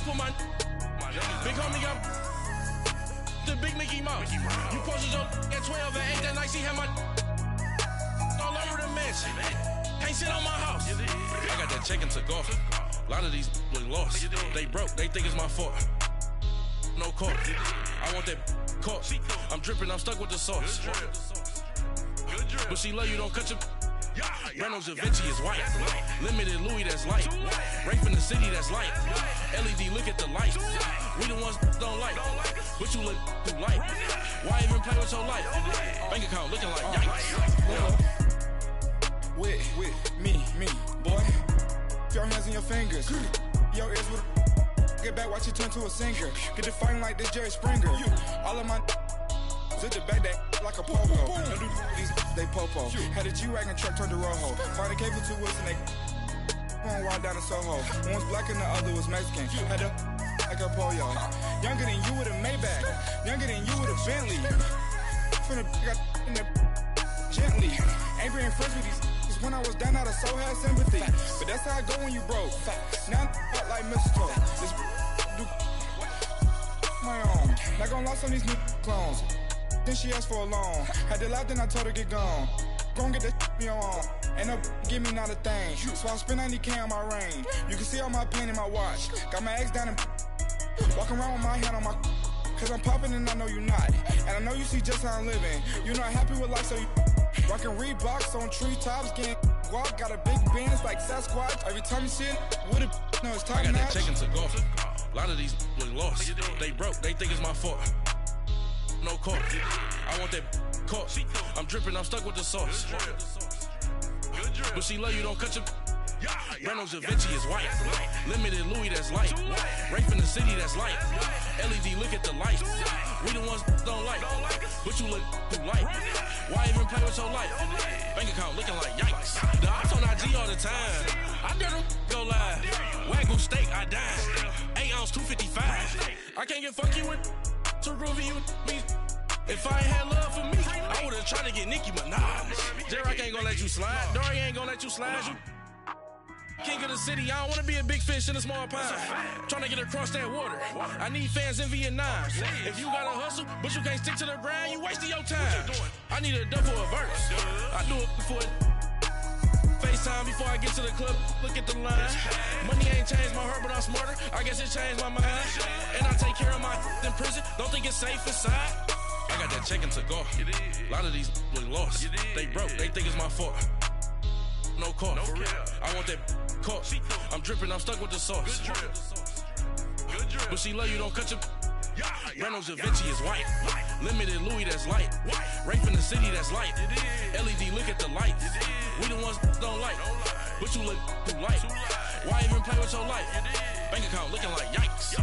fuck with my big homie got the big Mickey Mouse. You posted your at 12 and 8 that night, she had my all over the mansion. Can't sit on my house. I got that check and took off. A lot of these look lost. They broke, they think it's my fault. No court. I want that caught. I'm dripping, I'm stuck with the sauce. But she love you, don't cut your. Reynolds Da Vinci is white. Limited Louis, that's light. Rape in the city, that's light. LED, look at the lights. We the ones don't like. But you look too light. Why even play with your life? Bank account looking like yikes. With me, boy. Your hands and your fingers. Your ears with get back, watch you turn to a singer. Get it fighting like this Jerry Springer. All of my sit the back that like a pogo. Don't do these, they popo. Had a G-Wagon truck turned to Rojo. Find a cable 2 wheels and they going wild down in Soho. One was black and the other was Mexican. Had a like a pollo. Younger than you with a Maybach. Younger than you with a Bentley. From the got in the gently. Ain't being friends with these. When I was down, I so had sympathy. But that's how I go when you broke. Now I'm like mistletoe. This do my own. Not gonna lie on these new clones. Then she asked for a loan. Had to laugh, then I told her get gone. Gon' get that me on. Ain't no give me not a thing. So I spend 90K on my range. You can see all my pain in my watch. Got my ex down and walking around with my hand on my. Cause I'm popping and I know you not. And I know you see just how I'm living. You're not happy with life, so you rockin' Reeboks on treetops, getting walk. Got a big Benz like Sasquatch. Every time you see it, with it, no, it's time. I got that check and took off. A lot of these look lost. They broke, they think it's my fault. No court. I want that caught. I'm dripping, I'm stuck with the sauce. But she love you, don't cut your. Reynolds Da Vinci is white. Limited Louis, that's light. Rape in the city, that's light. LED, look at the lights. We the ones don't like. But you look too light. Why even play with your life? Bank account looking like yikes. The ops on IG all the time. I dare them go live. Wagyu steak, I dine. 8 ounce, 255. I can't get funky with too groovy with me. If I ain't had love for me, I would've tried to get Nicki Minaj. J-Rock ain't gonna let you slide. Dory ain't gonna let you slide. You king of the city, I don't wanna be a big fish in a small pond. Tryna get across that water. I need fans in Vietnam. If you gotta hustle, but you can't stick to the grind, you wasting your time. I need a double a verse. I do it before FaceTime before I get to the club. Look at the line. Money ain't changed my heart, but I'm smarter. I guess it changed my mind. And I take care of my in prison. Don't think it's safe inside. I got that check and took off. A lot of these look lost. They broke, they think it's my fault. No court. I want that caught. I'm dripping, I'm stuck with the sauce. But she love you, don't cut your. Reynolds Da Vinci is white. Limited Louis, that's light. Rape in the city, that's light. LED, look at the lights. We the ones don't like. But you look too light. Why even play with your life? Bank account looking like yikes.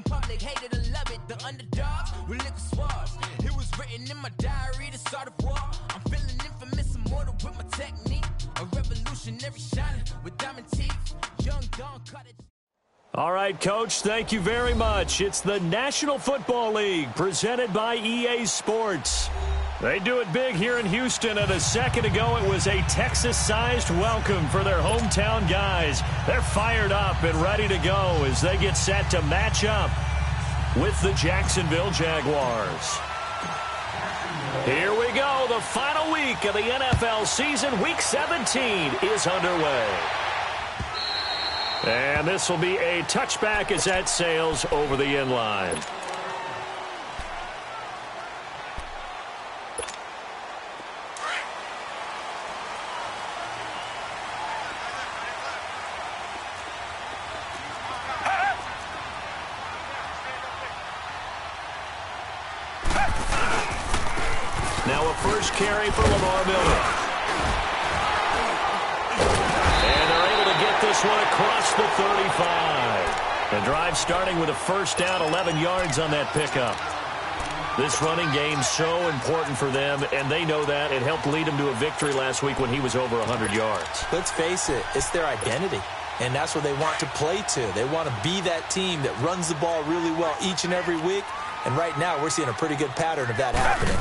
public hated or love it. The underdogs with liquor swabs. It was written in my diary to start a war. I'm feeling infamous, immortal with my technique. A revolutionary shining with diamond teeth. Young Don cut it. All right, Coach, thank you very much. It's the National Football League presented by EA Sports. They do it big here in Houston, and a second ago it was a Texas-sized welcome for their hometown guys. They're fired up and ready to go as they get set to match up with the Jacksonville Jaguars. Here we go. The final week of the NFL season, Week 17, is underway. And this will be a touchback as that sails over the end line. Now a first carry for Lamar Miller. And they're able to get this one across the 35. The drive starting with a first down, 11 yards on that pickup. This running game so important for them, and they know that. It helped lead them to a victory last week when he was over 100 yards. Let's face it, it's their identity, and that's what they want to play to. They want to be that team that runs the ball really well each and every week, and right now we're seeing a pretty good pattern of that happening.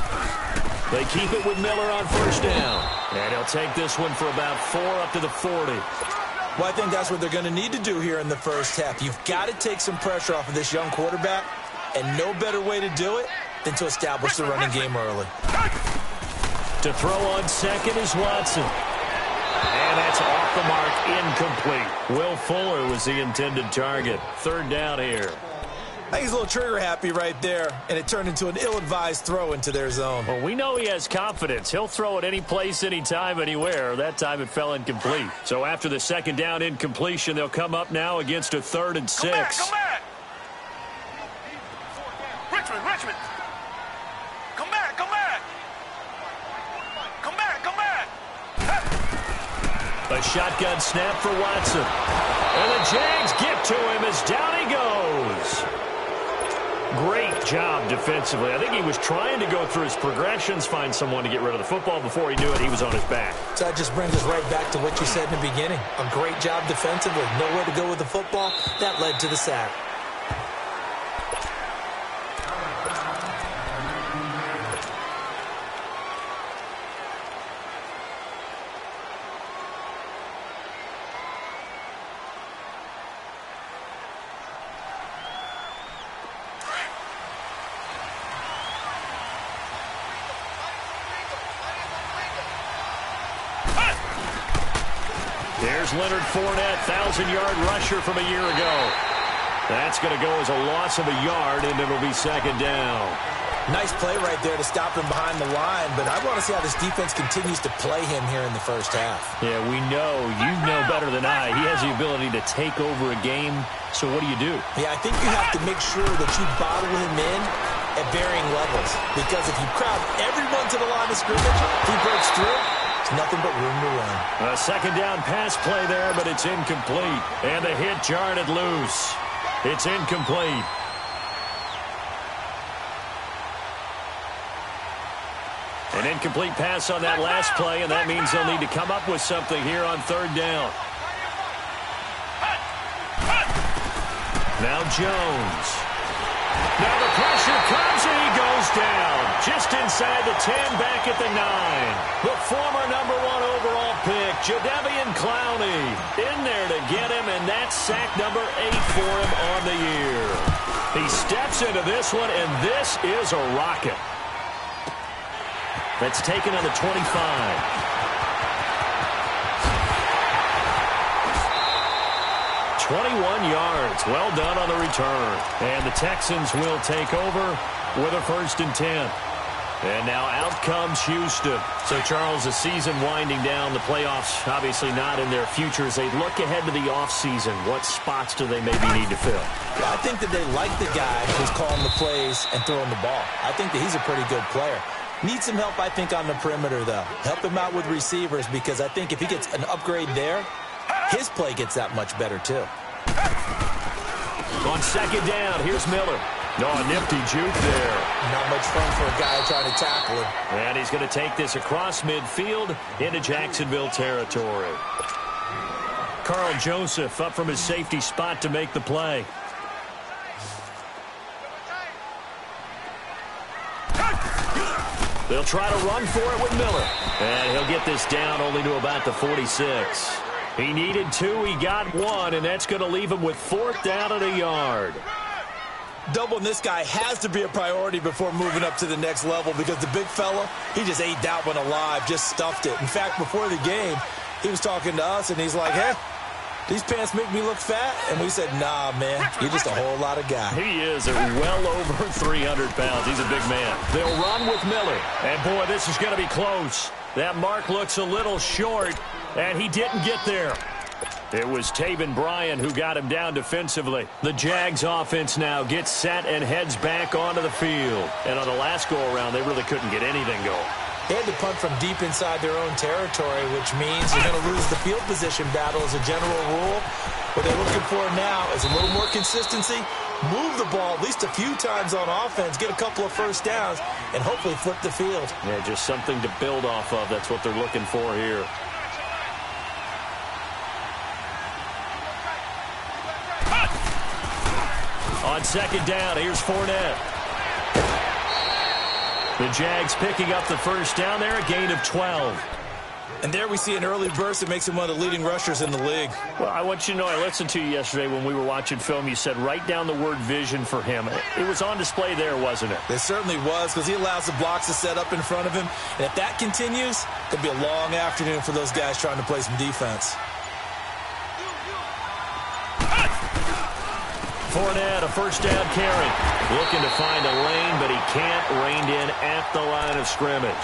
They keep it with Miller on first down. And he'll take this one for about 4 up to the 40. Well, I think that's what they're going to need to do here in the first half. You've got to take some pressure off of this young quarterback, and no better way to do it than to establish the running game early. To throw on second is Watson. And that's off the mark, incomplete. Will Fuller was the intended target. Third down here. I think he's a little trigger happy right there, and it turned into an ill-advised throw into their zone. Well, we know he has confidence. He'll throw it any place, anytime, anywhere. That time it fell incomplete. So after the second down incompletion, they'll come up now against a 3rd and 6. Come back! Richmond! Come back! A shotgun snap for Watson. And the Jags get to him as down he goes. Great job defensively. I think he was trying to go through his progressions, find someone to get rid of the football. Before he knew it, he was on his back. So that just brings us right back to what you said in the beginning. A great job defensively. Nowhere to go with the football. That led to the sack. There's Leonard Fournette, 1,000-yard rusher from a year ago. That's going to go as a loss of a yard, and it'll be second down. Nice play right there to stop him behind the line, but I want to see how this defense continues to play him here in the first half. Yeah, we know. You know better than I. He has the ability to take over a game, so what do you do? Yeah, I think you have to make sure that you bottle him in at varying levels, because if you crowd everyone to the line of scrimmage, if he breaks through, nothing but room to run. A second down pass play there, but it's incomplete. And the hit jarred it loose. It's incomplete. An incomplete pass on that last play, and that means they'll need to come up with something here on third down. Now Jones. Now the pressure comes, and he goes down. Just inside the 10, back at the 9. The former number 1 overall pick, Jadeveon Clowney, in there to get him, and that's sack number 8 for him on the year. He steps into this one, and this is a rocket. That's taken on the 25. 21 yards. Well done on the return. And the Texans will take over with a 1st and 10. And now out comes Houston. So, Charles, the season winding down, the playoffs obviously not in their future. As they look ahead to the offseason, what spots do they maybe need to fill? Yeah, I think that they like the guy who's calling the plays and throwing the ball. I think that he's a pretty good player. Needs some help, I think, on the perimeter, though. Help him out with receivers, because I think if he gets an upgrade there, his play gets that much better, too. On second down, here's Miller. No, a nifty juke there. Not much fun for a guy trying to tackle him. And he's going to take this across midfield into Jacksonville territory. Carl Joseph up from his safety spot to make the play. They'll try to run for it with Miller. And he'll get this down only to about the 46. He needed 2, he got 1, and that's going to leave him with 4th down and a yard. Doubling this guy has to be a priority before moving up to the next level because the big fella, he just ate that one alive, just stuffed it. In fact, before the game, he was talking to us, and he's like, hey, these pants make me look fat? And we said, nah, man, you're just a whole lot of guy. He is well over 300 pounds. He's a big man. They'll run with Miller. And, boy, this is going to be close. That mark looks a little short, and he didn't get there. It was Taven Bryan who got him down defensively. The Jags offense now gets set and heads back onto the field. And on the last go-around, they really couldn't get anything going. They had to punt from deep inside their own territory, which means you're going to lose the field position battle as a general rule. What they're looking for now is a little more consistency, move the ball at least a few times on offense, get a couple of first downs, and hopefully flip the field. Yeah, just something to build off of. That's what they're looking for here. On second down, here's Fournette. The Jags picking up the first down there, a gain of 12. And there we see an early burst that makes him one of the leading rushers in the league. Well, I want you to know, I listened to you yesterday when we were watching film. You said write down the word vision for him. It was on display there, wasn't it? It certainly was, because he allows the blocks to set up in front of him. And if that continues, it'll be a long afternoon for those guys trying to play some defense. Fournette, a first down carry. Looking to find a lane, but he can't. Reined in at the line of scrimmage.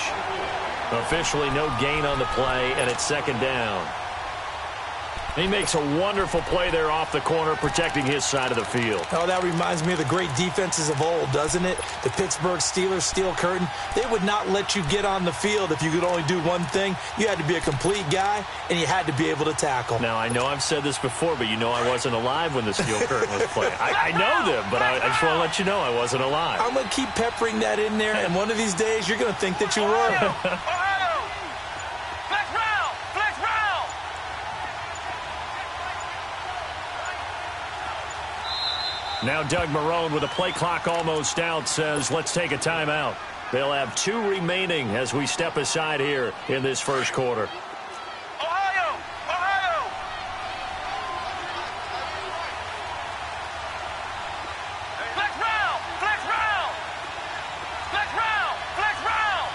Officially no gain on the play, and it's second down. He makes a wonderful play there off the corner, protecting his side of the field. Oh, that reminds me of the great defenses of old, doesn't it? The Pittsburgh Steelers steel curtain. They would not let you get on the field if you could only do one thing. You had to be a complete guy, and you had to be able to tackle. Now, I know I've said this before, but you know I wasn't alive when the steel curtain was playing. I know them, but I just want to let you know I wasn't alive. I'm going to keep peppering that in there, and one of these days you're going to think that you were. Now Doug Marrone, with a play clock almost out, says let's take a timeout. They'll have 2 remaining as we step aside here in this first quarter. Ohio! Ohio! Flex round! Flex round! Flex round! Flex round!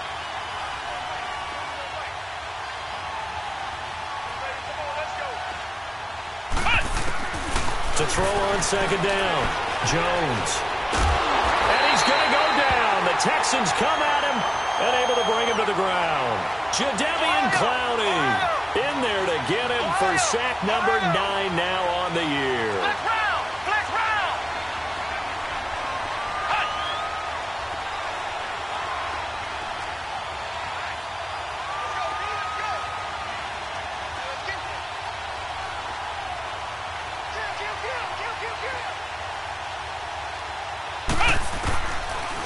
To throw on second down, Jones. And he's going to go down. The Texans come at him and able to bring him to the ground. Jadeveon Clowney in there to get him for sack number 9 now on the year. Flex round! Flex round!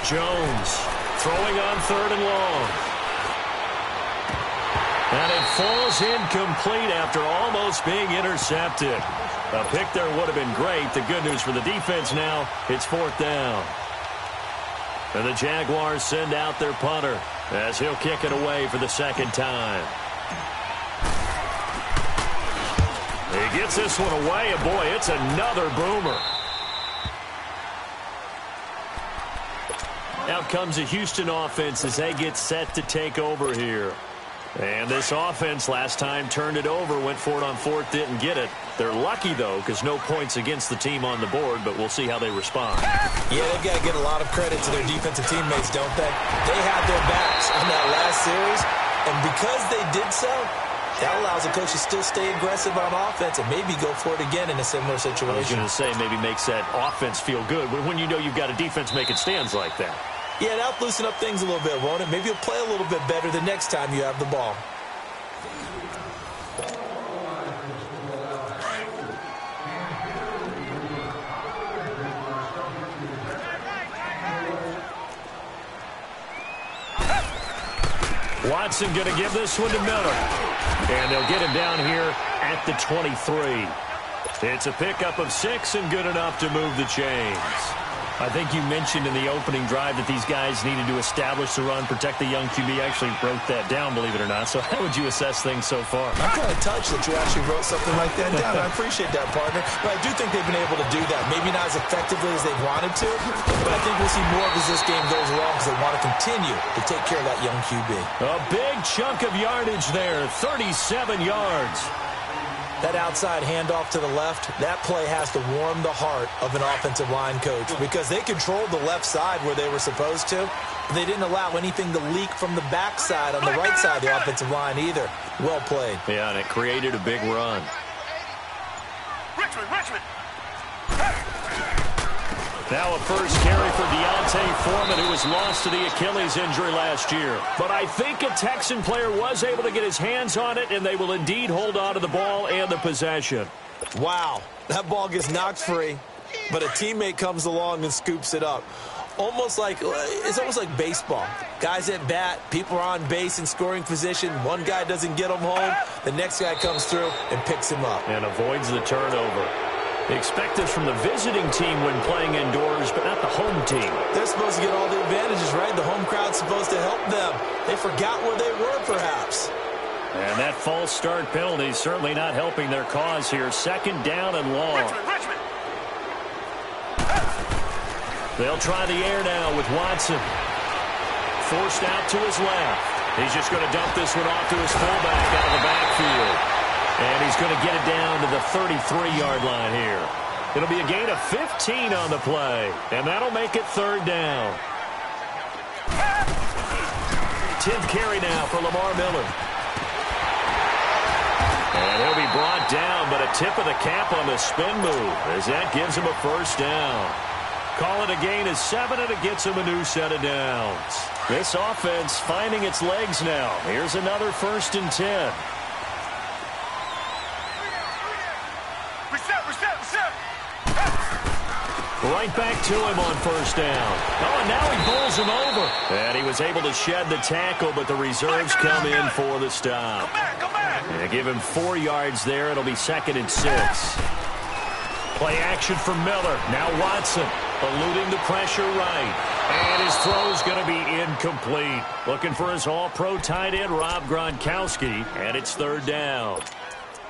Jones throwing on 3rd and long. And it falls incomplete after almost being intercepted. A pick there would have been great. The good news for the defense now, it's 4th down. And the Jaguars send out their punter as he'll kick it away for the second time. He gets this one away, and boy, it's another boomer. Out comes the Houston offense as they get set to take over here. And this offense last time turned it over, went for it on 4th, didn't get it. They're lucky, though, because no points against the team on the board, but we'll see how they respond. Yeah, they've got to get a lot of credit to their defensive teammates, don't they? They had their backs on that last series, and because they did so, that allows the coach to still stay aggressive on offense and maybe go for it again in a similar situation. I was going to say maybe makes that offense feel good when you know you've got a defense making stands like that. Yeah, that'll loosen up things a little bit, won't it? Maybe you'll play a little bit better the next time you have the ball. Watson going to give this one to Miller. And they'll get him down here at the 23. It's a pickup of 6 and good enough to move the chains. I think you mentioned in the opening drive that these guys needed to establish the run, protect the young QB. I actually wrote that down, believe it or not. So how would you assess things so far? I'm kind of touched that you actually wrote something like that down. I appreciate that, partner. But I do think they've been able to do that. Maybe not as effectively as they wanted to, but I think we'll see more of as this game goes along because they want to continue to take care of that young QB. A big chunk of yardage there, 37 yards. That outside handoff to the left, that play has to warm the heart of an offensive line coach because they controlled the left side where they were supposed to, but they didn't allow anything to leak from the backside on the right side of the offensive line either. Well played. Yeah, and it created a big run. Richmond. Now a first carry for Deontay Foreman, who was lost to the Achilles injury last year. But I think a Texan player was able to get his hands on it, and they will indeed hold on to the ball and the possession. Wow, that ball gets knocked free, but a teammate comes along and scoops it up. It's almost like baseball. Guys at bat, people are on base in scoring position. One guy doesn't get him home. The next guy comes through and picks him up. And avoids the turnover. They expect this from the visiting team when playing indoors, but not the home team. They're supposed to get all the advantages, right? The home crowd's supposed to help them. They forgot where they were, perhaps. And that false start penalty is certainly not helping their cause here. Second down and long. Richmond. They'll try the air now with Watson. Forced out to his left. He's just going to dump this one off to his fullback out of the backfield. And he's going to get it down to the 33-yard line here. It'll be a gain of 15 on the play, and that'll make it third down. 10th carry now for Lamar Miller. And he'll be brought down, but a tip of the cap on the spin move as that gives him a first down. Call it a gain of 7, and it gets him a new set of downs. This offense finding its legs now. Here's another 1st and 10. Right back to him on first down. Oh, and now he bowls him over. And he was able to shed the tackle, but the reserves come in for the stop. Come back. And give him 4 yards there. It'll be 2nd and 6. Play action for Miller. Now Watson eluding the pressure right. And his throw's going to be incomplete. Looking for his all-pro tight end, Rob Gronkowski. And it's third down.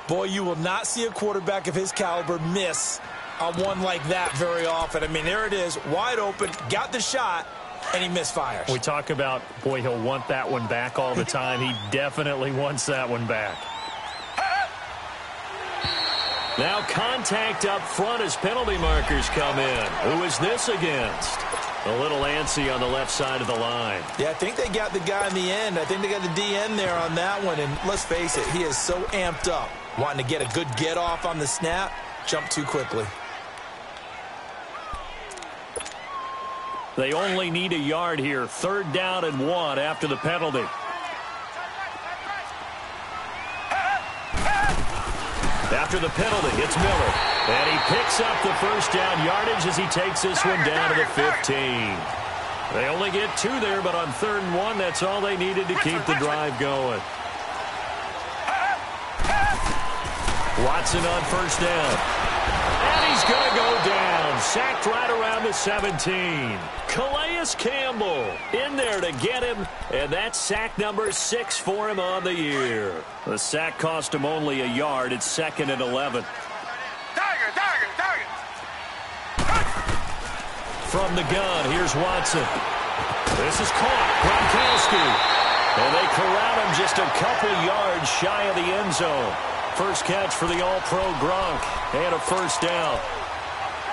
Boy, you will not see a quarterback of his caliber miss on one like that very often. I mean, there it is, wide open, got the shot, and he misfires. We talk about, boy, he'll want that one back all the time. He definitely wants that one back. Now contact up front as penalty markers come in. Who is this against? A little antsy on the left side of the line. Yeah, I think they got the guy in the end. I think they got the DN there on that one, and let's face it, he is so amped up, wanting to get a good get-off on the snap, jump too quickly. They only need a yard here. Third down and 1 after the penalty. After the penalty, it's Miller. And he picks up the first down yardage as he takes this one down to the 15. They only get 2 there, but on 3rd and 1, that's all they needed to keep the drive going. Watson on first down. And he's going to go down. Sacked right around the 17. Calais Campbell in there to get him. And that's sack number 6 for him on the year. The sack cost him only a yard. It's 2nd and 11. Target. From the gun, here's Watson. This is caught. Gronkowski. And they corral him just a couple yards shy of the end zone. First catch for the All-Pro Gronk. And a first down.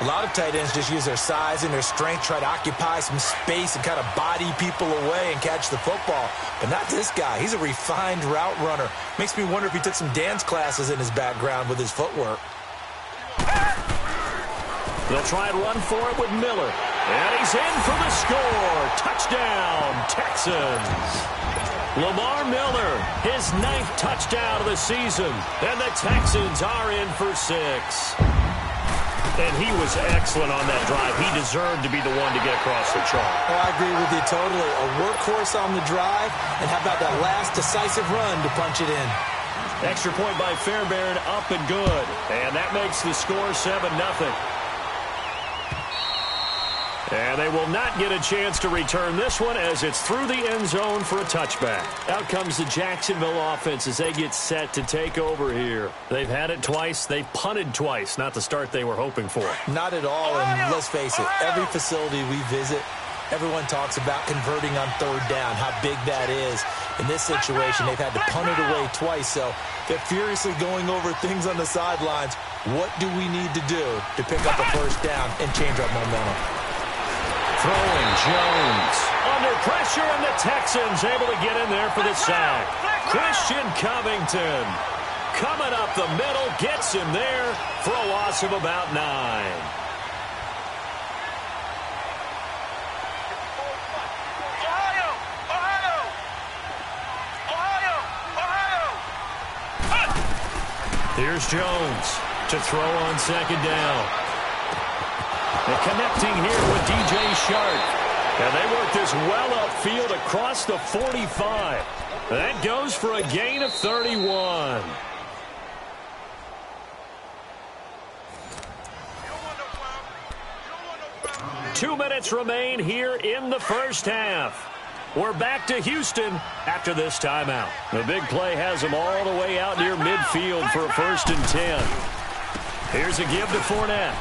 A lot of tight ends just use their size and their strength, try to occupy some space and kind of body people away and catch the football. But not this guy. He's a refined route runner. Makes me wonder if he took some dance classes in his background with his footwork. They'll try and run for it with Miller. And he's in for the score. Touchdown, Texans. Lamar Miller, his 9th touchdown of the season. And the Texans are in for 6. And he was excellent on that drive. He deserved to be the one to get across the chalk. Oh, I agree with you totally. A workhorse on the drive, and how about that last decisive run to punch it in? Extra point by Fairbairn, up and good. And that makes the score 7-0. And they will not get a chance to return this one as it's through the end zone for a touchback. Out comes the Jacksonville offense as they get set to take over here. They've had it twice. They've punted twice. Not the start they were hoping for. Not at all, and let's face it, every facility we visit, everyone talks about converting on third down, how big that is. In this situation, they've had to punt it away twice, so they're furiously going over things on the sidelines. What do we need to do to pick up a first down and change our momentum? Throwing Jones. Under pressure, and the Texans able to get in there for the sack. Christian Covington coming up the middle, gets him there for a loss of about 9. Here's Jones to throw on second down. And connecting here with DJ Shark. And they work this well upfield across the 45. That goes for a gain of 31. Two minutes remain here in the first half. We're back to Houston after this timeout. The big play has them all the way out near midfield for a 1st and 10. Here's a give to Fournette.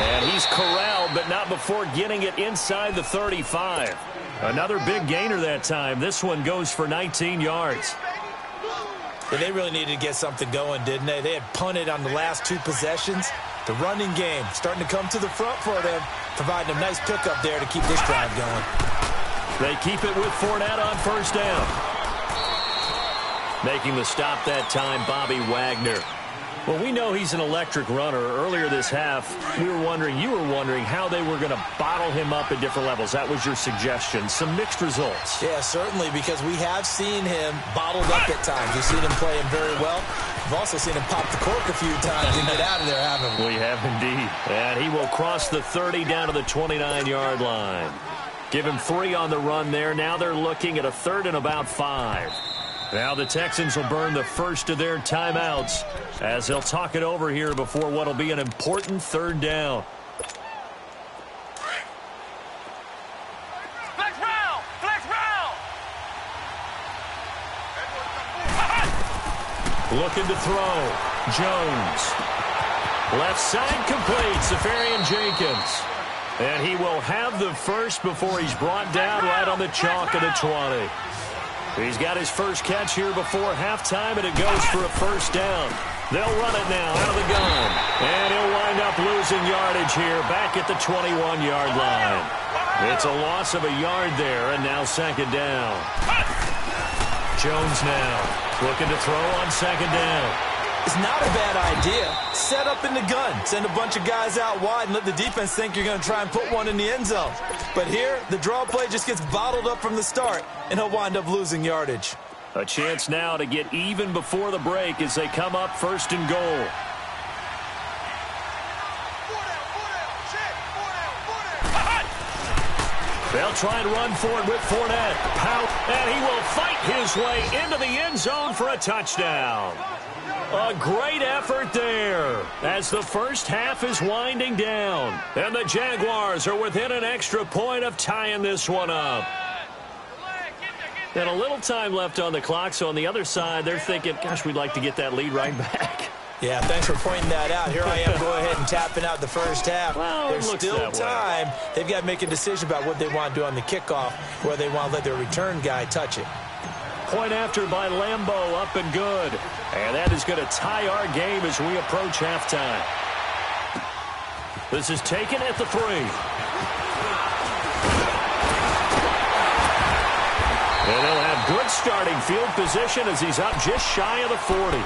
And he's corralled, but not before getting it inside the 35. Another big gainer that time. This one goes for 19 yards. Yeah, they really needed to get something going, didn't they? They had punted on the last 2 possessions. The running game starting to come to the front for them, providing a nice pickup there to keep this drive going. They keep it with Fournette on first down. Making the stop that time, Bobby Wagner. Well, we know he's an electric runner. Earlier this half, you were wondering how they were going to bottle him up at different levels. That was your suggestion. Some mixed results. Yeah, certainly, because we have seen him bottled up at times. We've seen him playing very well. We've also seen him pop the cork a few times and get out of there, haven't we? We have indeed. And he will cross the 30 down to the 29-yard line. Give him 3 on the run there. Now they're looking at a 3rd and about 5. Now the Texans will burn the first of their timeouts as they'll talk it over here before what will be an important 3rd down. Flex round! Flex round! Looking to throw. Jones. Left side complete. Safarian Jenkins. And he will have the first before he's brought down right on the chalk of the 20. He's got his first catch here before halftime, and it goes for a 1st down. They'll run it now out of the gun. And he'll wind up losing yardage here back at the 21-yard line. It's a loss of a yard there, and now 2nd down. Jones now looking to throw on 2nd down. It's not a bad idea. Set up in the gun. Send a bunch of guys out wide and let the defense think you're going to try and put one in the end zone. But here, the draw play just gets bottled up from the start, and he'll wind up losing yardage. A chance now to get even before the break as they come up 1st and goal. They'll try and run for it with Fournette. And he will fight his way into the end zone for a touchdown. A great effort there as the first half is winding down. And the Jaguars are within an extra point of tying this one up. And a little time left on the clock, so on the other side, they're thinking, gosh, we'd like to get that lead right back. Yeah, thanks for pointing that out. Here I am going ahead and tapping out the first half. Well, there's still time. They've got to make a decision about what they want to do on the kickoff, where they want to let their return guy touch it. Point after by Lambeau, up and good. And that is going to tie our game as we approach halftime. This is taken at the 3. And they'll have good starting field position as he's up just shy of the 40.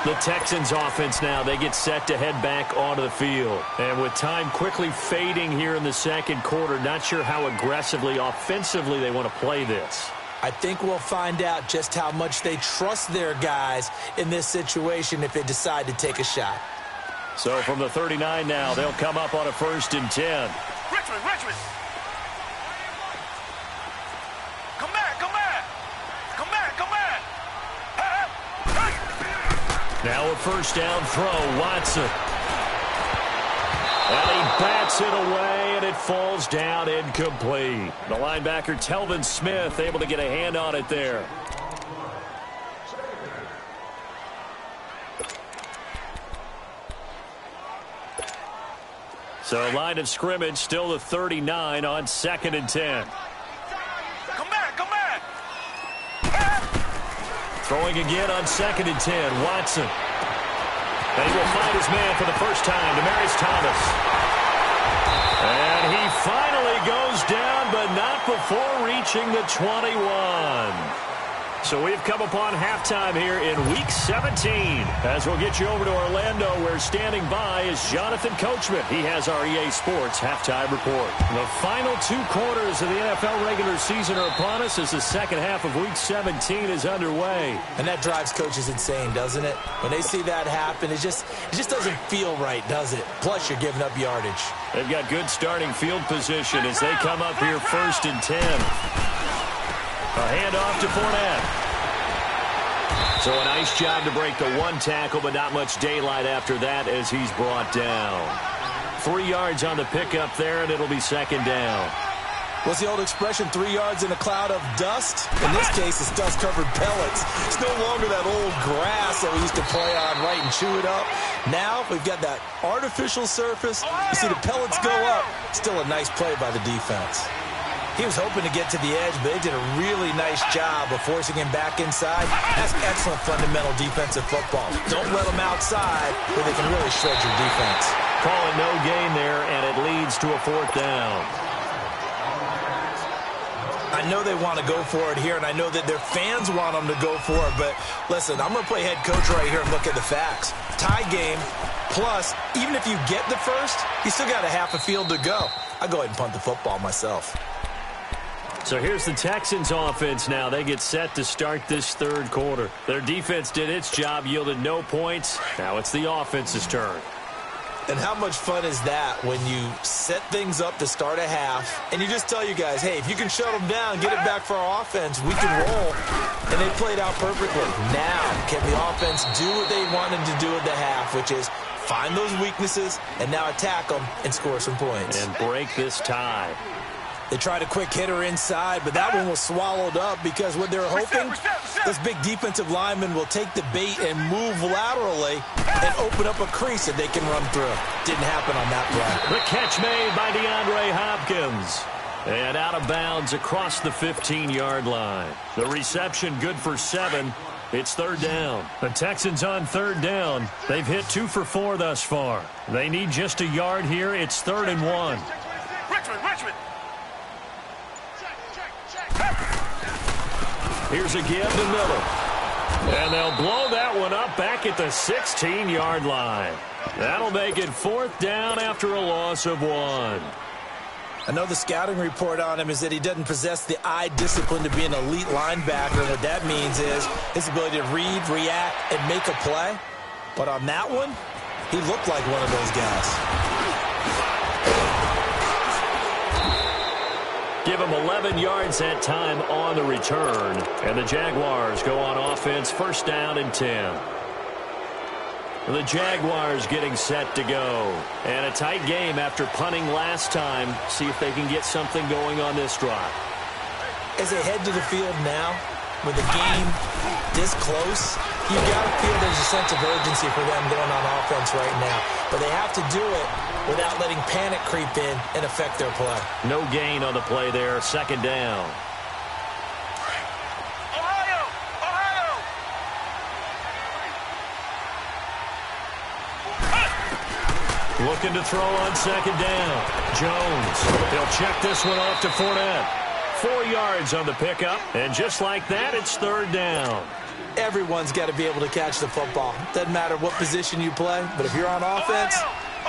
The Texans offense now, they get set to head back onto the field. And with time quickly fading here in the 2nd quarter, not sure how aggressively, offensively they want to play this. I think we'll find out just how much they trust their guys in this situation if they decide to take a shot. So from the 39 now, they'll come up on a 1st and 10. Richmond. Come back. Now a 1st down throw, Watson. And he bats it away, and it falls down incomplete. The linebacker, Telvin Smith, able to get a hand on it there. So line of scrimmage, still the 39 on 2nd and 10. Come back. Throwing again on 2nd and 10, Watson. And he will find his man for the first time, Demaryius Thomas. And he finally goes down, but not before reaching the 21. So we've come upon halftime here in Week 17. As we'll get you over to Orlando, where standing by is Jonathan Coachman. He has our EA Sports Halftime Report. The final 2 quarters of the NFL regular season are upon us as the second half of Week 17 is underway. And that drives coaches insane, doesn't it? When they see that happen, it just doesn't feel right, does it? Plus, you're giving up yardage. They've got good starting field position as they come up here 1st and 10. A handoff to Fournette. So a nice job to break the 1 tackle, but not much daylight after that as he's brought down. 3 yards on the pickup there, and it'll be 2nd down. What's the old expression, 3 yards in a cloud of dust? In this case, it's dust-covered pellets. It's no longer that old grass that we used to play on, right, and chew it up. Now we've got that artificial surface. You see the pellets go up. Still a nice play by the defense. He was hoping to get to the edge, but they did a really nice job of forcing him back inside. That's excellent fundamental defensive football. Don't let them outside where they can really shred your defense. Calling no gain there, and it leads to a 4th down. I know they want to go for it here, and I know that their fans want them to go for it, but listen, I'm going to play head coach right here and look at the facts. Tie game, plus, even if you get the first, you still got a half a field to go. I'll go ahead and punt the football myself. So here's the Texans offense now. They get set to start this 3rd quarter. Their defense did its job, yielded no points. Now it's the offense's turn. And how much fun is that when you set things up to start a half, and you just tell you guys, hey, if you can shut them down, get it back for our offense, we can roll. And they played out perfectly. Now, can the offense do what they wanted to do at the half, which is find those weaknesses and now attack them and score some points. And break this tie. They tried a quick hitter inside, but that one was swallowed up because what they're hoping, this big defensive lineman will take the bait and move laterally and open up a crease that they can run through. Didn't happen on that play. The catch made by DeAndre Hopkins. And out of bounds across the 15-yard line. The reception good for 7. It's 3rd down. The Texans on 3rd down. They've hit 2 for 4 thus far. They need just a yard here. It's 3rd and 1. Richmond. Here's a give to Miller. And they'll blow that one up back at the 16-yard line. That'll make it 4th down after a loss of 1. I know the scouting report on him is that he doesn't possess the eye discipline to be an elite linebacker. And what that means is his ability to read, react, and make a play. But on that one, he looked like one of those guys. Give him 11 yards that time on the return. And the Jaguars go on offense, 1st down and 10. The Jaguars getting set to go. And a tight game after punting last time. See if they can get something going on this drive. As they head to the field now, with the game this close, you got to feel there's a sense of urgency for them going on offense right now. But they have to do it without letting panic creep in and affect their play. No gain on the play there. 2nd down. Looking to throw on 2nd down. Jones. He'll check this one off to Fournette. 4 yards on the pickup. And just like that, it's 3rd down. Everyone's got to be able to catch the football. Doesn't matter what position you play, but if you're on offense,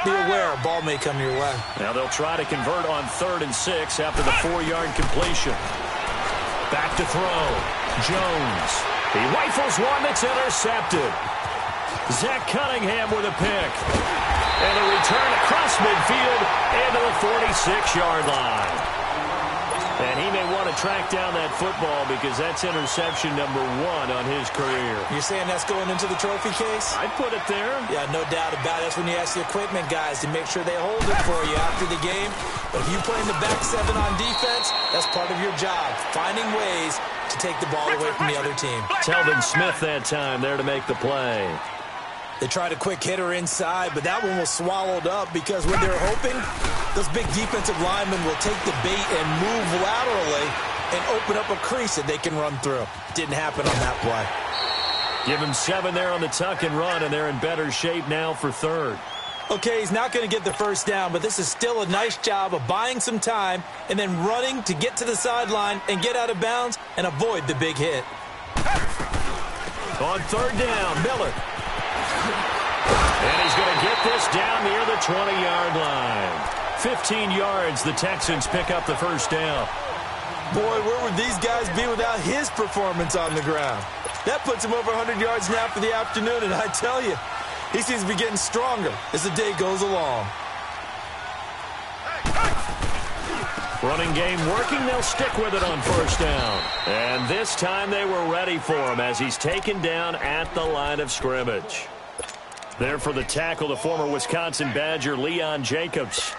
be aware a ball may come your way. Now they'll try to convert on 3rd and 6 after the 4-yard completion. Back to throw. Jones. He rifles one that's intercepted. Zach Cunningham with a pick. And a return across midfield into the 46-yard line. And he may want to track down that football because that's interception number 1 on his career. You're saying that's going into the trophy case? I'd put it there. Yeah, no doubt about it. That's when you ask the equipment guys to make sure they hold it for you after the game. But if you play in the back 7 on defense, that's part of your job, finding ways to take the ball away from the other team. Telvin Smith that time there to make the play. They tried a quick hitter inside, but that one was swallowed up because when they're hoping, those big defensive linemen will take the bait and move laterally and open up a crease that they can run through. Didn't happen on that play. Give him 7 there on the tuck and run, and they're in better shape now for third. Okay, he's not going to get the first down, but this is still a nice job of buying some time and then running to get to the sideline and get out of bounds and avoid the big hit. On third down, Miller. And he's going to get this down near the 20-yard line. 15 yards, the Texans pick up the first down. Boy, where would these guys be without his performance on the ground? That puts him over 100 yards now for the afternoon, and I tell you, he seems to be getting stronger as the day goes along. Running game working, they'll stick with it on first down. And this time they were ready for him as he's taken down at the line of scrimmage. There for the tackle, the former Wisconsin Badger, Leon Jacobs.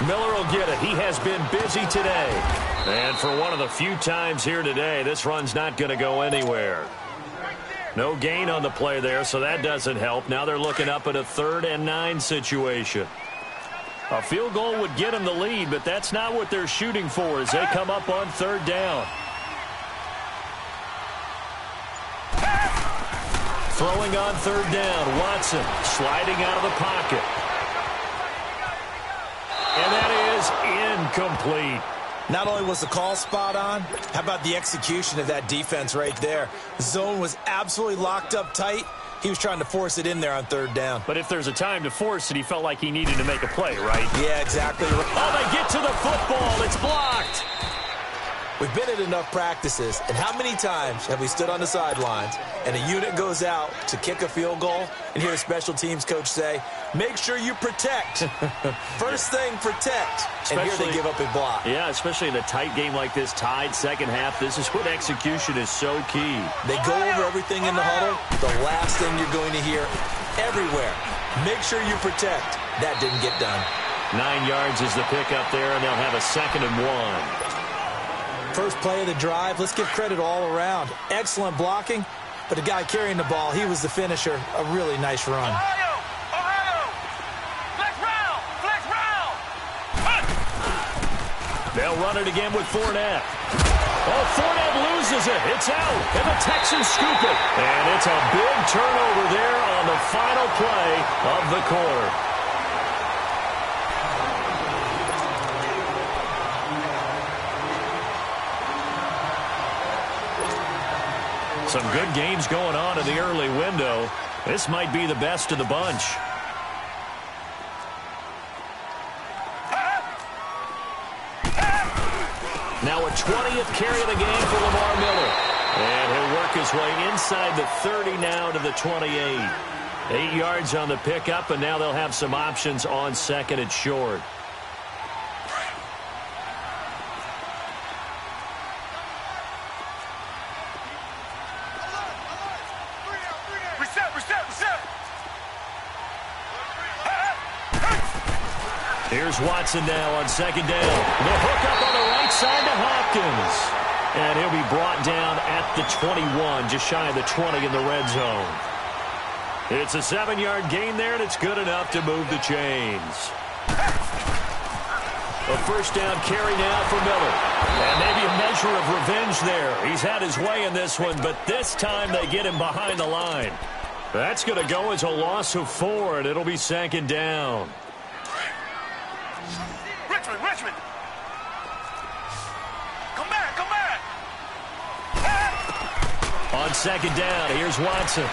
Miller will get it. He has been busy today. And for one of the few times here today, this run's not going to go anywhere. No gain on the play there, so that doesn't help. Now they're looking up at a 3rd and 9 situation. A field goal would get them the lead, but that's not what they're shooting for as they come up on 3rd down. Throwing on 3rd down, Watson sliding out of the pocket. And that is incomplete. Not only was the call spot on, how about the execution of that defense right there? The zone was absolutely locked up tight. He was trying to force it in there on 3rd down. But if there's a time to force it, he felt like he needed to make a play, right? Yeah, exactly. Oh, they get to the football. It's blocked. We've been at enough practices, and how many times have we stood on the sidelines and a unit goes out to kick a field goal and hear a special teams coach say, make sure you protect. First thing, protect. And here they give up a block. Yeah, especially in a tight game like this, tied second half. This is when execution is so key. They go over everything in the huddle. The last thing you're going to hear everywhere, make sure you protect. That didn't get done. 9 yards is the pickup there, and they'll have a 2nd and 1. First play of the drive, let's give credit all around. Excellent blocking, but the guy carrying the ball, he was the finisher. A really nice run. Ohio! Flex round! They'll run it again with Fournette. Oh, Fournette loses it. It's out, and the Texans scoop it. And it's a big turnover there on the final play of the quarter. Some good games going on in the early window. This might be the best of the bunch. Now a 20th carry of the game for Lamar Miller. And he'll work his way inside the 30 now to the 28. 8 yards on the pickup, and now they'll have some options on 2nd and short. Here's Watson now on 2nd down. The hook up on the right side to Hopkins. And he'll be brought down at the 21, just shy of the 20 in the red zone. It's a 7-yard gain there, and it's good enough to move the chains. A first down carry now for Miller. And maybe a measure of revenge there. He's had his way in this one, but this time they get him behind the line. That's going to go as a loss of 4, and it'll be 2nd down. Richmond! Come back! On second down, here's Watson.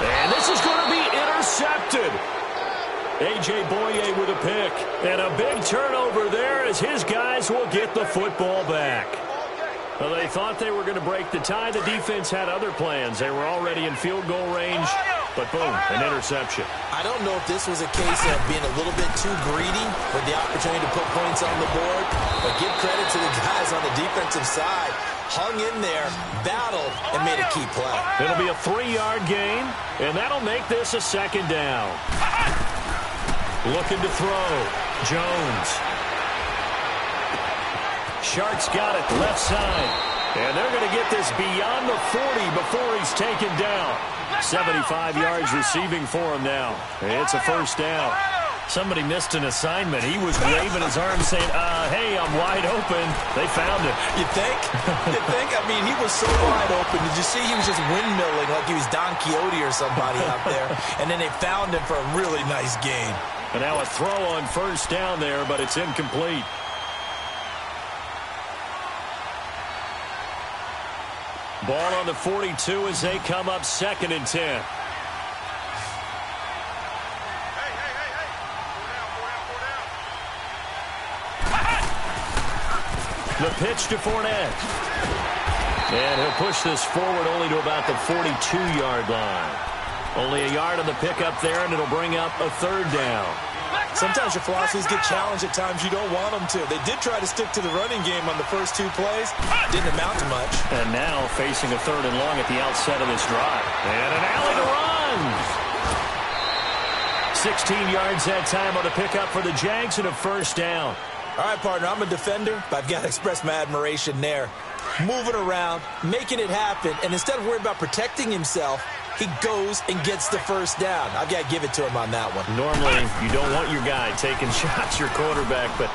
And this is going to be intercepted. A.J. Boye with a pick. And a big turnover there as his guys will get the football back. Well, they thought they were going to break the tie. The defense had other plans. They were already in field goal range. But boom, an interception. I don't know if this was a case of being a little bit too greedy with the opportunity to put points on the board. But give credit to the guys on the defensive side. Hung in there, battled, and made a key play. It'll be a 3-yard gain, and that'll make this a second down. Looking to throw. Jones. Sharks got it, left side. And they're going to get this beyond the 40 before he's taken down. 75 yards receiving for him now. It's a first down. Somebody missed an assignment. He was waving his arms saying, hey, I'm wide open. They found him. You think? You think? I mean, he was so wide open. Did you see he was just windmilling like he was Don Quixote or somebody out there? And then they found him for a really nice gain. And now a throw on first down there, but it's incomplete. Ball on the 42 as they come up 2nd and 10. The pitch to Fournette. And he'll push this forward only to about the 42-yard line. Only a yard on the pickup there, and it'll bring up a 3rd down. Sometimes your philosophies get challenged at times you don't want them to. They did try to stick to the running game on the first 2 plays. Didn't amount to much. And now facing a 3rd and long at the outset of this drive. And an alley to run. 16 yards that time on the pickup for the Jags and a first down. All right, partner, I'm a defender, but I've got to express my admiration there. Moving around, making it happen, and instead of worrying about protecting himself, he goes and gets the first down. I've got to give it to him on that one. Normally, you don't want your guy taking shots, your quarterback, but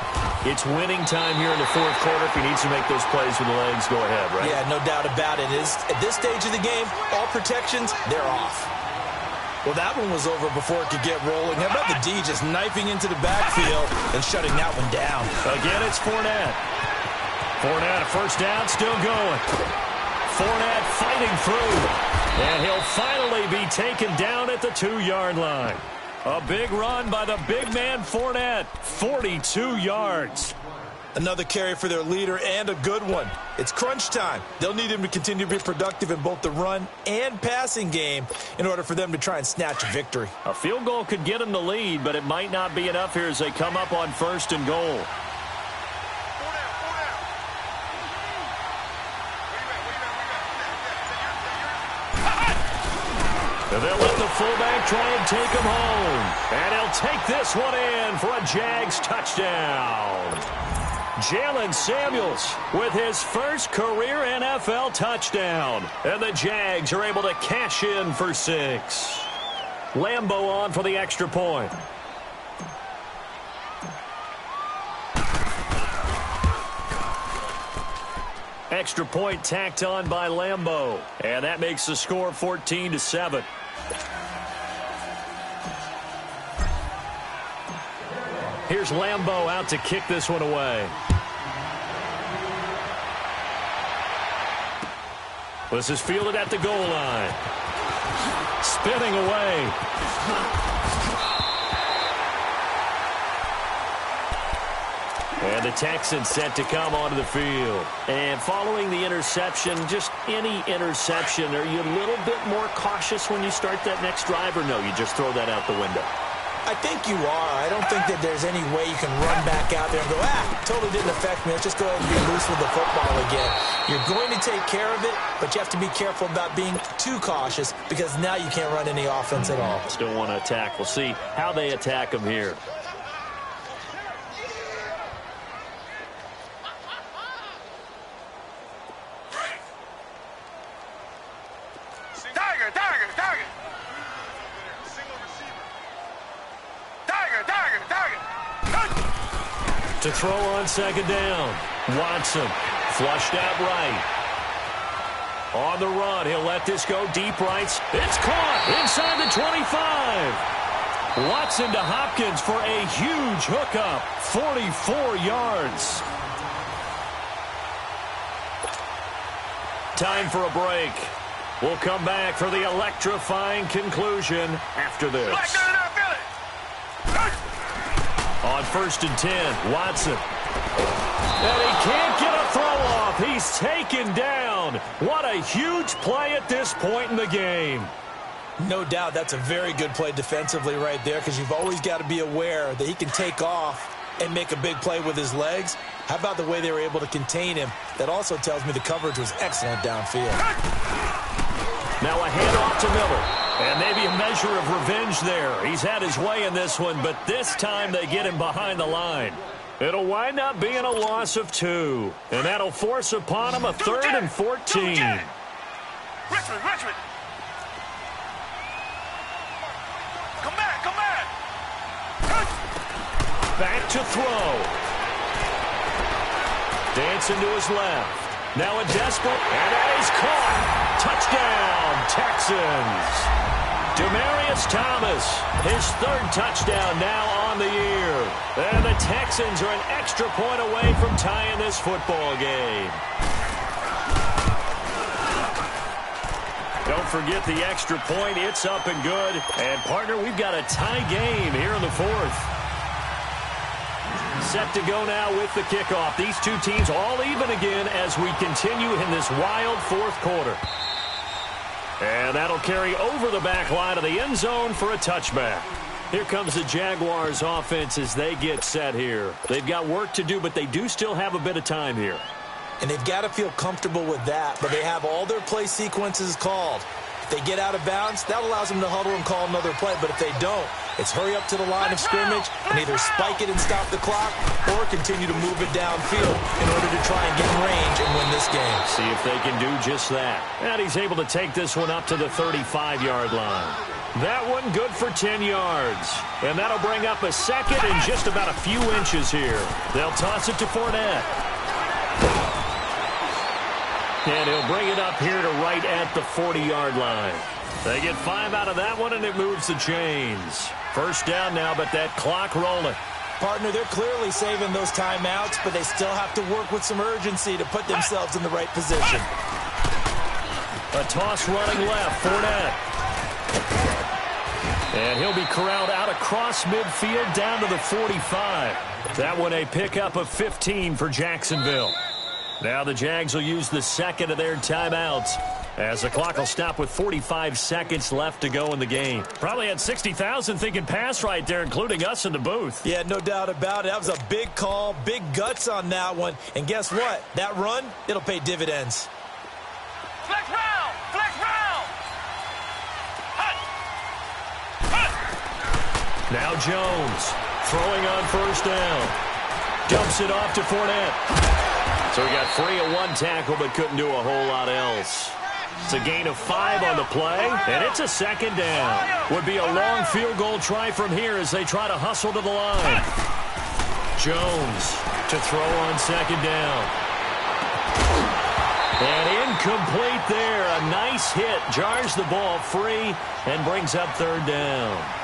it's winning time here in the 4th quarter. If he needs to make those plays with the legs, go ahead, right? Yeah, no doubt about it. At this stage of the game, all protections, they're off. Well, that one was over before it could get rolling. How about the D just knifing into the backfield and shutting that one down? Again, it's Fournette. Fournette, a first down, still going. Fournette fighting through. And he'll finally be taken down at the 2-yard line. A big run by the big man Fournette. 42 yards. Another carry for their leader and a good one. It's crunch time. They'll need him to continue to be productive in both the run and passing game in order for them to try and snatch a victory. A field goal could get them the lead, but it might not be enough here as they come up on 1st and goal. They'll let the fullback try and take him home. And he'll take this one in for a Jags touchdown. Jalen Samuels with his first career NFL touchdown. And the Jags are able to cash in for 6. Lambeau on for the extra point. Extra point tacked on by Lambeau. And that makes the score 14-7. Here's Lambeau out to kick this one away. This is fielded at the goal line. Spinning away. And the Texans set to come onto the field. And following the interception, just any interception, are you a little bit more cautious when you start that next drive, or no, you just throw that out the window? I think you are. I don't think that there's any way you can run back out there and go, totally didn't affect me. Let's just go ahead and be loose with the football again. You're going to take care of it, but you have to be careful about being too cautious because now you can't run any offense at all. Still want to attack. We'll see how they attack him here. To throw on second down. Watson flushed out right. On the run, he'll let this go deep right. It's caught inside the 25. Watson to Hopkins for a huge hookup. 44 yards. Time for a break. We'll come back for the electrifying conclusion after this. On 1st and 10, Watson. And he can't get a throw off. He's taken down. What a huge play at this point in the game. No doubt that's a very good play defensively right there, because you've always got to be aware that he can take off and make a big play with his legs. How about the way they were able to contain him? That also tells me the coverage was excellent downfield. Now a handoff to Miller. And maybe a measure of revenge there. He's had his way in this one, but this time they get him behind the line. It'll wind up being a loss of 2. And that'll force upon him a 3rd and 14. Richmond. Come back. Back to throw. Dancing to his left. Now a desperate, and that is caught. Touchdown, Texans. Demaryius Thomas, his 3rd touchdown now on the year. And the Texans are an extra point away from tying this football game. Don't forget the extra point. It's up and good. And, partner, we've got a tie game here in the 4th. Set to go now with the kickoff. These two teams all even again as we continue in this wild 4th quarter. And that'll carry over the back line of the end zone for a touchback. Here comes the Jaguars offense as they get set here. They've got work to do, but they do still have a bit of time here. And they've got to feel comfortable with that, but they have all their play sequences called. If they get out of bounds, that allows them to huddle and call another play. But if they don't, it's hurry up to the line of scrimmage and either spike it and stop the clock or continue to move it downfield in order to try and get in range and win this game. See if they can do just that. And he's able to take this one up to the 35-yard line. That one good for 10 yards. And that'll bring up a 2nd and just about a few inches here. They'll toss it to Fournette. And he'll bring it up here to right at the 40-yard line. They get 5 out of that one, and it moves the chains. 1st down now, but that clock rolling. Partner, they're clearly saving those timeouts, but they still have to work with some urgency to put themselves in the right position. A toss running left, Fournette. And he'll be corralled out across midfield down to the 45. That one a pickup of 15 for Jacksonville. Now the Jags will use the 2nd of their timeouts as the clock will stop with 45 seconds left to go in the game. Probably had 60,000 thinking pass right there, including us in the booth. Yeah, no doubt about it. That was a big call, big guts on that one. And guess what? That run, it'll pay dividends. Flex round. Now Jones throwing on 1st down. Dumps it off to Fournette. So he got free of 1 tackle but couldn't do a whole lot else. It's a gain of 5 on the play, and it's a 2nd down. Would be a long field goal try from here as they try to hustle to the line. Jones to throw on 2nd down. And incomplete there. A nice hit. Jars the ball free and brings up 3rd down.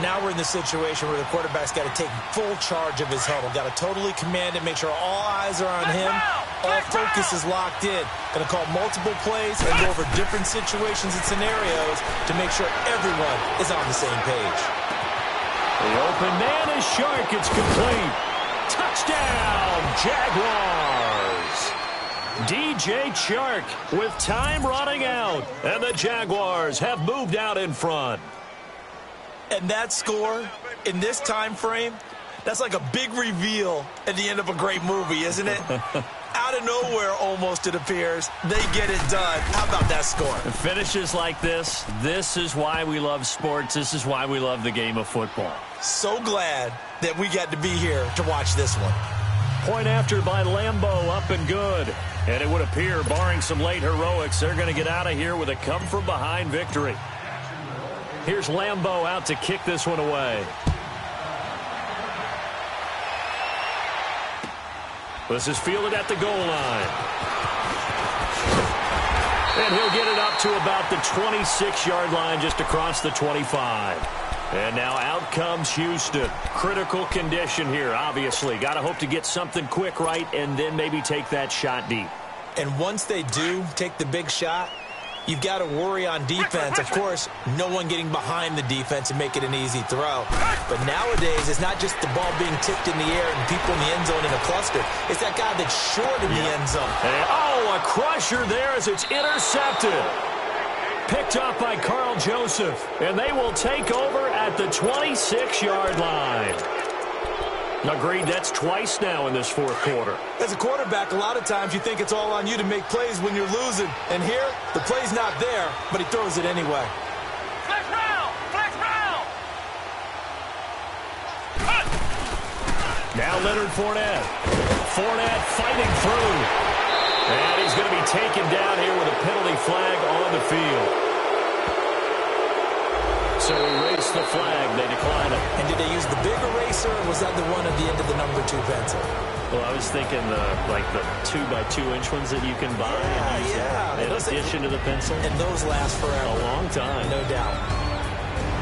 Now we're in the situation where the quarterback's got to take full charge of his huddle. Got to totally command it, make sure all eyes are on him. All focus is locked in. Going to call multiple plays and go over different situations and scenarios to make sure everyone is on the same page. The open man is Shark. It's complete. Touchdown, Jaguars. DJ Chark with time running out. And the Jaguars have moved out in front. And that score in this time frame, that's like a big reveal at the end of a great movie, isn't it? Out of nowhere, almost, it appears. They get it done. How about that score? Finishes like this is why we love sports. This is why we love the game of football. So glad that we got to be here to watch this one. Point after by Lambeau, up and good. And it would appear, barring some late heroics, they're going to get out of here with a come-from-behind victory. Here's Lambeau out to kick this one away. This is fielded at the goal line. And he'll get it up to about the 26-yard line, just across the 25. And now out comes Houston. Critical condition here, obviously. Got to hope to get something quick right and then maybe take that shot deep. And once they do take the big shot, you've got to worry on defense. Of course, no one getting behind the defense and make it an easy throw. But nowadays, it's not just the ball being tipped in the air and people in the end zone in a cluster. It's that guy that's short in the end zone. A crusher there as it's intercepted. Picked up by Carl Joseph. And they will take over at the 26-yard line. Agreed, that's twice now in this fourth quarter. As a quarterback, a lot of times you think it's all on you to make plays when you're losing. And here, the play's not there, but he throws it anyway. Flex round! Flex round! Now Leonard Fournette. Fournette fighting through. And he's going to be taken down here with a penalty flag on the field. So erase the flag. They decline it. And did they use the big eraser, or was that the one at the end of the number 2 pencil? Well, I was thinking the 2x2-inch ones that you can buy in addition to the pencil. And those last forever. A long time. No doubt.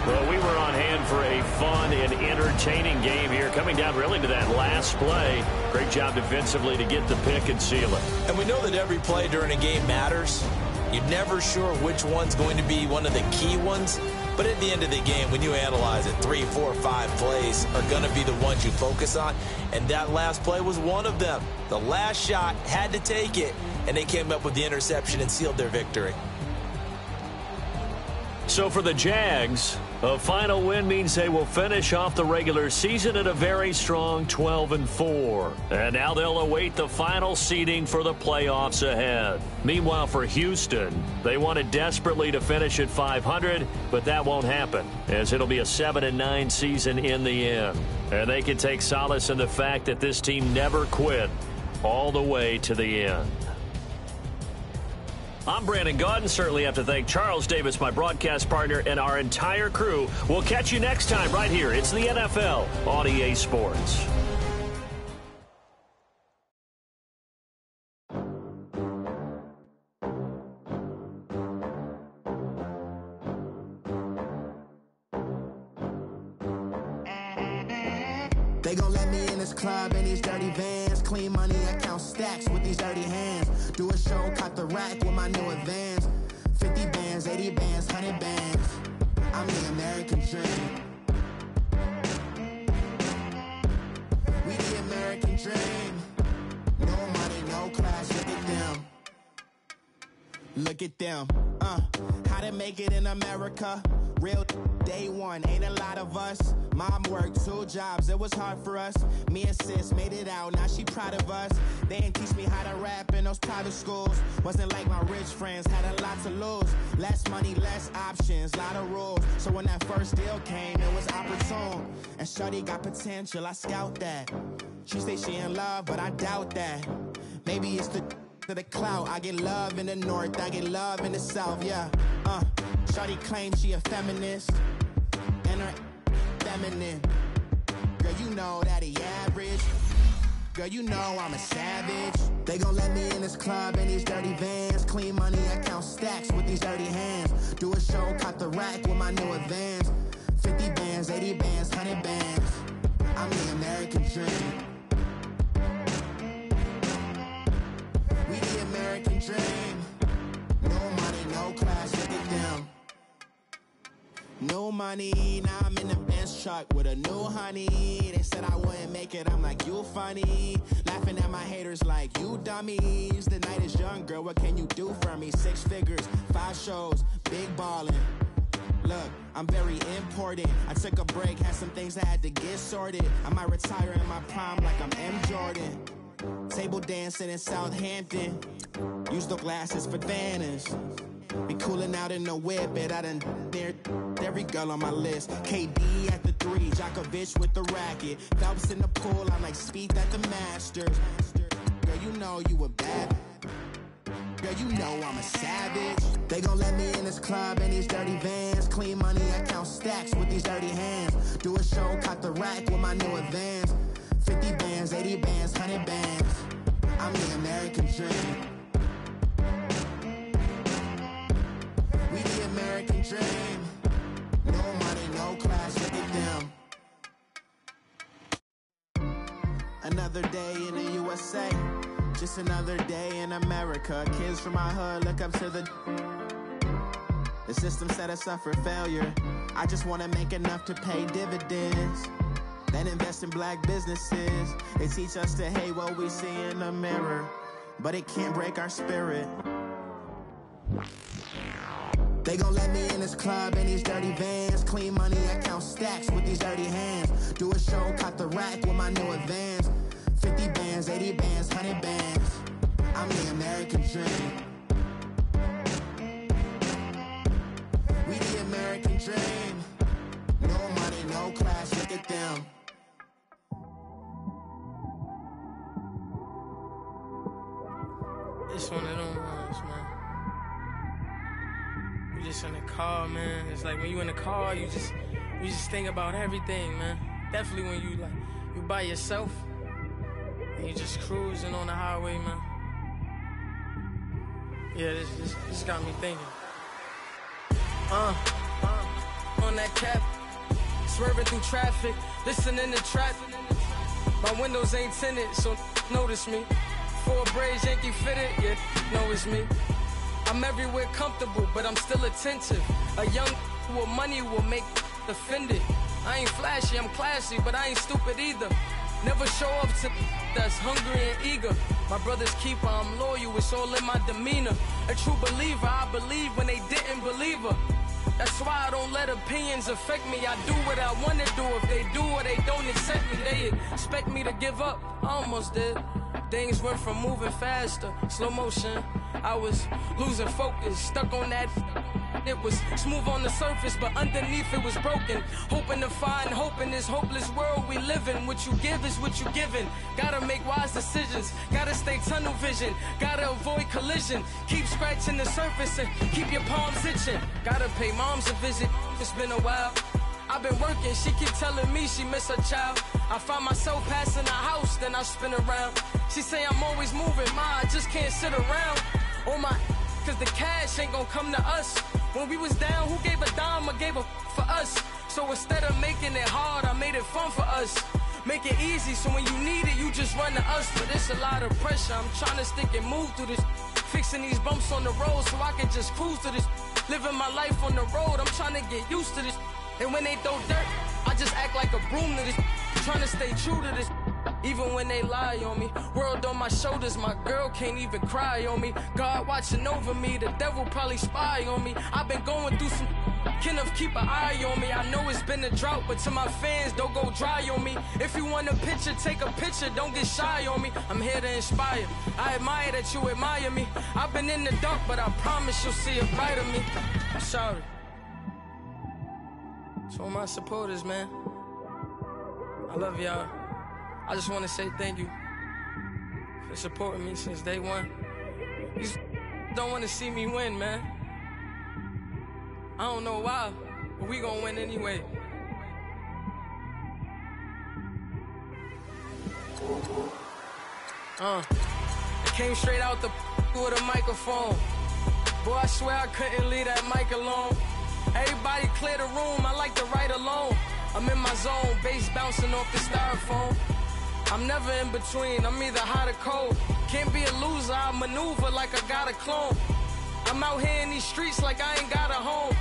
Well, we were on hand for a fun and entertaining game here. Coming down really to that last play. Great job defensively to get the pick and seal it. And we know that every play during a game matters. You're never sure which one's going to be one of the key ones. But at the end of the game, when you analyze it, 3, 4, 5 plays are going to be the ones you focus on. And that last play was one of them. The last shot had to take it, and they came up with the interception and sealed their victory. So for the Jags, a final win means they will finish off the regular season at a very strong 12-4. And now they'll await the final seeding for the playoffs ahead. Meanwhile, for Houston, they wanted desperately to finish at 500, but that won't happen, as it'll be a 7-9 season in the end. And they can take solace in the fact that this team never quit all the way to the end. I'm Brandon Gaudin. Certainly have to thank Charles Davis, my broadcast partner, and our entire crew. We'll catch you next time right here. It's the NFL on EA Sports. They gon' let me in this club in these dirty vans. Clean money, I count stacks with these dirty hands. Do a show, cut the rack with my new advance. 50 bands, 80 bands, 100 bands. I'm the American dream. We the American dream. No money, no class, look at them. Look at them, how to make it in America. Real day one, ain't a lot of us. Mom worked 2 jobs, it was hard for us. Me and sis made it out, now she proud of us. They didn't teach me how to rap in those private schools. Wasn't like my rich friends, had a lot to lose. Less money, less options, lot of rules. So when that first deal came, it was opportune. And shorty got potential, I scout that. She say she in love, but I doubt that. Maybe it's to the clout. I get love in the north, I get love in the south, yeah. Shorty claims she a feminist, and her feminine. Girl, you know that he average. Girl, you know I'm a savage. They gon' let me in this club in these dirty vans. Clean money, I count stacks with these dirty hands. Do a show, cut the rack with my new advance. 50 bands, 80 bands, 100 bands. I'm the American dream. We the American dream. No money, no class, look at them. No money, now I'm in the Benz truck with a new honey. They said I wouldn't make it, I'm like, you funny. Laughing at my haters like, you dummies. The night is young, girl, what can you do for me? 6 figures, 5 shows, big ballin'. Look, I'm very important. I took a break, had some things I had to get sorted. I might retire in my prime like I'm M. Jordan. Table dancing in Southampton. Use the glasses for Vannas. Be cooling out in the whip, but I done dared every girl on my list. KD at the 3, Djokovic with the racket. Phelps in the pool, I'm like Spieth at the Masters. Girl, you know you a bad. Girl, you know I'm a savage. They gon' let me in this club in these dirty vans. Clean money, I count stacks with these dirty hands. Do a show, cut the rack with my new advance. 50 bands, 80 bands, 100 bands. I'm the American dream. We the American dream. No money, no class, look at them. Another day in the USA. Just another day in America. Kids from my hood look up to the system set us up for failure. I just want to make enough to pay dividends, then invest in black businesses. They teach us to hate what we see in the mirror, but it can't break our spirit. They gon' let me in this club in these dirty vans. Clean money, I count stacks with these dirty hands. Do a show, cut the rack with my new advance. 50 bands, 80 bands, 100 bands. I'm the American dream. We the American dream. No money, no class, look at them. It's one of them ones, man. You just in the car, man. It's like when you in the car, you just think about everything, man. Definitely when you by yourself and you just cruising on the highway, man. Yeah, this got me thinking. On that cap, swerving through traffic, listening to traffic. My windows ain't tinted, so notice me. Four braids, Yankee fitted, yeah, know it's me. I'm everywhere comfortable, but I'm still attentive. A young with money will make offended. I ain't flashy, I'm classy, but I ain't stupid either. Never show up to that's hungry and eager. My brother's keeper, I'm loyal, it's all in my demeanor. A true believer, I believe when they didn't believe her. That's why I don't let opinions affect me. I do what I want to do. If they do or they don't accept me, they expect me to give up. I almost did. Things went from moving faster, slow motion. I was losing focus, stuck on that. It was smooth on the surface, but underneath it was broken. Hoping to find hope in this hopeless world we live in. What you give is what you given. Gotta make wise decisions. Gotta stay tunnel vision. Gotta avoid collision. Keep scratching the surface and keep your palms itching. Gotta pay moms a visit. It's been a while. I've been working, she keep telling me she miss her child. I find myself passing the house, then I spin around. She say I'm always moving, ma, I just can't sit around. Oh my, cause the cash ain't gon' come to us. When we was down, who gave a dime or gave a for us? So instead of making it hard, I made it fun for us. Make it easy, so when you need it, you just run to us. But it's a lot of pressure, I'm trying to stick and move through this. Fixing these bumps on the road so I can just cruise to this. Living my life on the road, I'm trying to get used to this. And when they throw dirt, I just act like a broom to this. Trying to stay true to this. Even when they lie on me. World on my shoulders, my girl can't even cry on me. God watching over me, the devil probably spy on me. I've been going through some. Kenneth, keep an eye on me. I know it's been a drought, but to my fans, don't go dry on me. If you want a picture, take a picture, don't get shy on me. I'm here to inspire. I admire that you admire me. I've been in the dark, but I promise you'll see a bright of me. I'm sorry. To all my supporters, man, I love y'all. I just want to say thank you for supporting me since day one. You don't want to see me win, man. I don't know why, but we gonna win anyway. I came straight out the with a microphone. Boy, I swear I couldn't leave that mic alone. Everybody clear the room, I like to write alone. I'm in my zone, bass bouncing off the styrofoam. I'm never in between, I'm either hot or cold. Can't be a loser, I maneuver like I got a clone. I'm out here in these streets like I ain't got a home.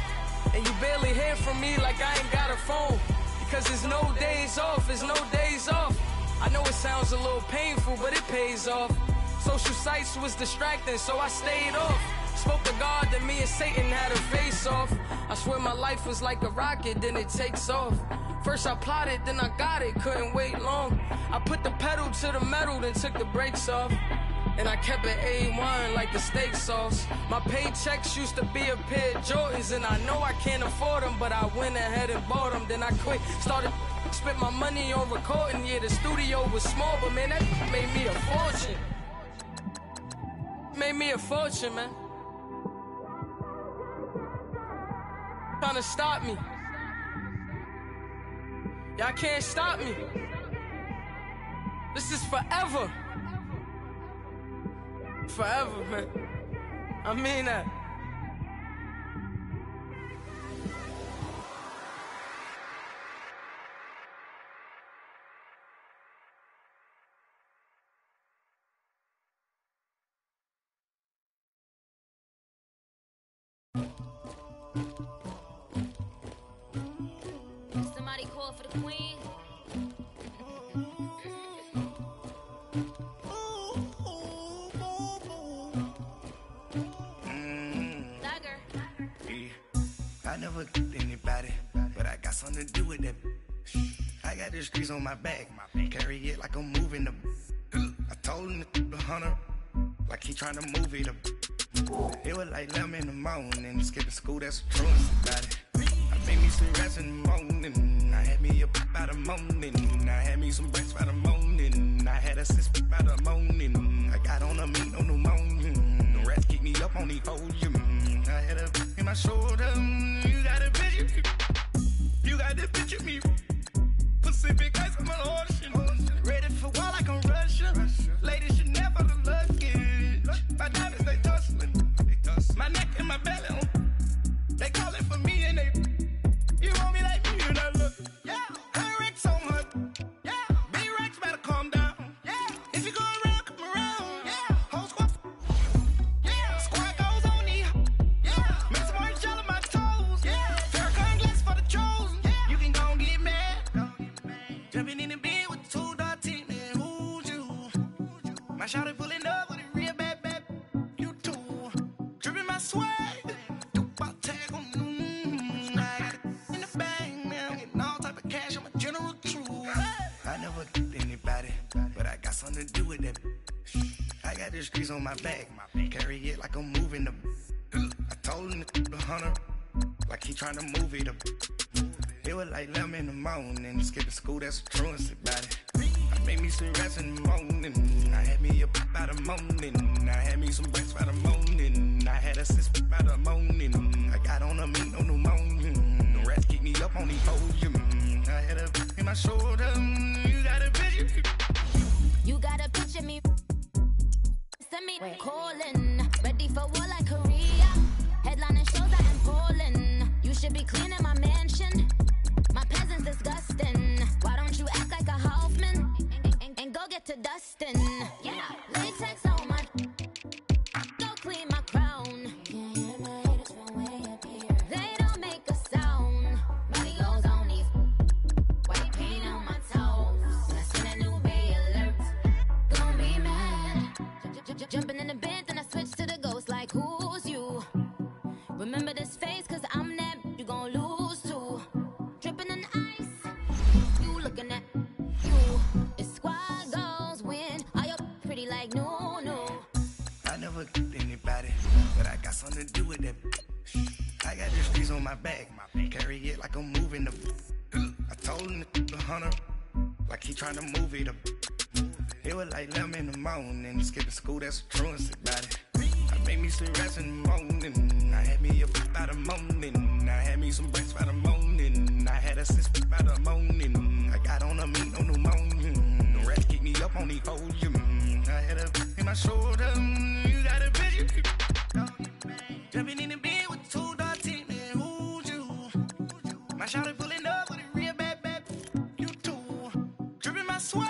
And you barely hear from me like I ain't got a phone. Because there's no days off, there's no days off. I know it sounds a little painful, but it pays off. Social sites was distracting, so I stayed off. Spoke to God that me and Satan had a face off. I swear my life was like a rocket, then it takes off. First I plotted, then I got it, couldn't wait long. I put the pedal to the metal, then took the brakes off. And I kept it A1 like the steak sauce. My paychecks used to be a pair of Jordans, and I know I can't afford them, but I went ahead and bought them. Then I quit, started spent my money on recording. Yeah, the studio was small, but man, that made me a fortune. Made me a fortune, man. Trying to stop me. Y'all can't stop me. This is forever. Forever, man. I mean that. Somebody call for the queen. I never did anybody, but I got something to do with that. I got the streets on my back, carry it like I'm moving the. I told him the hunter, like he trying to move it up. It was like 11 in the morning, skipping school, that's the truest about it. I made me some rest in the morning, I had me up by the morning, I had me some breakfast by the morning, I had a sis by the morning, I got on a meat on the morning, the rats keep me up on the podium, I had a in my shoulder, you got a picture, you got the picture me, Pacific ice on my ocean, ready for war like I'm Russia, ladies should never the luggage, my diamonds they tussling, my neck and my belly on, they calling for me and they, you want me like me and I look, yeah, I wreck so much, yeah, B-Rex better calm down, yeah, if you go around, come around, yeah, whole squad, yeah, squad goes on me, yeah, make some orange gel on my toes, yeah, Farrakhan glass for the chosen, yeah, you can go and get mad, jumping in the bed with 2 dark teeth, man, who's you, my shawty pulling up with a real bad, you too, dripping my swag, something to do with that. I got the streets on my back, carry it like I'm moving the. I told him the hunter, like he trying to move it up. It was like 11 in the morning, skipping school, that's the truest about it. I made me some rest in the morning, I had me up by the morning, I had me some breakfast by the morning, I had a sis by the morning, I got on a meat on the morning, the rats keep me up on the podium, I had a in my shoulder, you got a picture. You gotta picture me. Send me calling. Ready for war like Korea. Headlining shows out in Poland. You should be cleaning my mansion. My peasants disgusting. Why don't you act like a Hoffman and go get to dustin'? Yeah, latex on my. Go clean my crown. They don't make a sound. Body goes on these. White paint on my toes. When I see that new bay alert. Jumping in the bed, then I switch to the ghost like who's you? Remember this face, cause I'm that you gon' lose too. Dripping in ice, you looking at you. It's squad goals win, are you pretty like no. I never did anybody, but I got something to do with that. I got the streets on my back, carry it like I'm moving the. I told him the hunter, like he trying to move it up. It was like 11 in the morning, skipping school, that's the truest about it. I made me some rest in the morning, I had me up by the morning, I had me some breakfast by the morning, I had a sis by the morning, I got on a meat on the morning, the rats keep me up on the podium, I had a in my shoulder, you got a picture, jumping in the bed with 2 dark teeth, man, who's you? My shawty pulling up with a real bad, you too, dripping my swag.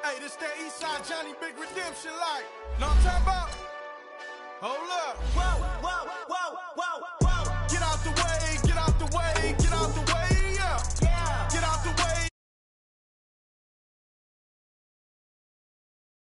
Hey, this that Eastside Johnny Big Redemption like. Know what I'm talking about? Hold up. Whoa.